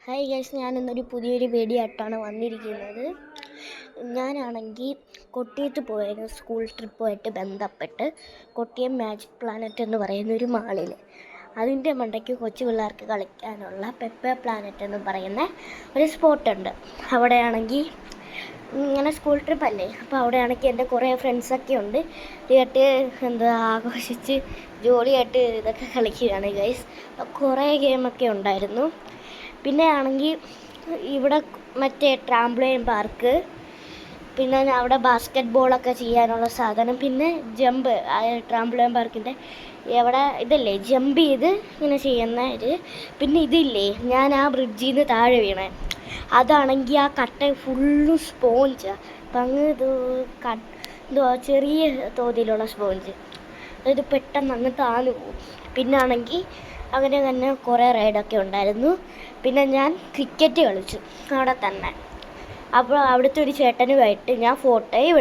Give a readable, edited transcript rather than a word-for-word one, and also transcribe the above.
Hi guys, ഞാനിന്നൊരു പുതിയൊരു video ആയിട്ടാണ് വന്നിരിക്കുന്നത്. ഞാനാണെങ്കിൽ കൊട്ടിയത്ത് പോയായിരുന്നു സ്കൂൾ ട്രിപ്പുമായിട്ട് ബന്ധപ്പെട്ട്. കൊട്ടിയം മാജിക് പ്ലാനറ്റ് എന്ന് പറയുന്ന ഒരു മാളിൽ, അതിൻ്റെ മണ്ടയ്ക്ക് കൊച്ചു പിള്ളേർക്ക് കളിക്കാനുള്ള പെപ്പ പ്ലാനറ്റ് എന്ന് പറയുന്ന ഒരു സ്പോട്ടുണ്ട്. അവിടെയാണെങ്കിൽ ഇങ്ങനെ സ്കൂൾ ട്രിപ്പല്ലേ, അപ്പോൾ അവിടെയാണെങ്കിൽ എൻ്റെ കുറേ ഫ്രണ്ട്സൊക്കെ ഉണ്ട്. ഇതായിട്ട് ആഘോഷിച്ച് ജോളിയായിട്ട് ഇതൊക്കെ കളിക്കുകയാണ് ഗൈസ്. കുറേ ഗെയിമൊക്കെ ഉണ്ടായിരുന്നു. പിന്നെ ആണെങ്കിൽ ഇവിടെ മറ്റേ ട്രാംപ്ലൈൻ പാർക്ക്, പിന്നെ അവിടെ ബാസ്ക്കറ്റ് ബോളൊക്കെ ചെയ്യാനുള്ള സാധനം, പിന്നെ ജമ്പ് ട്രാംപ്ലൈൻ പാർക്കിൻ്റെ എവിടെ ഇതല്ലേ ജമ്പ് ചെയ്ത് ഇങ്ങനെ ചെയ്യുന്ന ഇത്. പിന്നെ ഇതില്ലേ, ഞാൻ ആ ബ്രിഡ്ജിൽ നിന്ന് താഴെ വീണേ, അതാണെങ്കിൽ ആ കട്ട ഫുള്ളും സ്പോഞ്ചാണ്. അപ്പം എന്തുവാ ചെറിയ തോതിലുള്ള സ്പോഞ്ച്, അതായത് പെട്ടെന്ന് അങ്ങ് താന്നു പോകും. പിന്നാണെങ്കിൽ അങ്ങനെ തന്നെ കുറേ റൈഡൊക്കെ ഉണ്ടായിരുന്നു. പിന്നെ ഞാൻ ക്രിക്കറ്റ് കളിച്ചു അവിടെ തന്നെ. അപ്പോൾ അവിടുത്തെ ഒരു ചേട്ടനുമായിട്ട് ഞാൻ ഫോട്ടോയും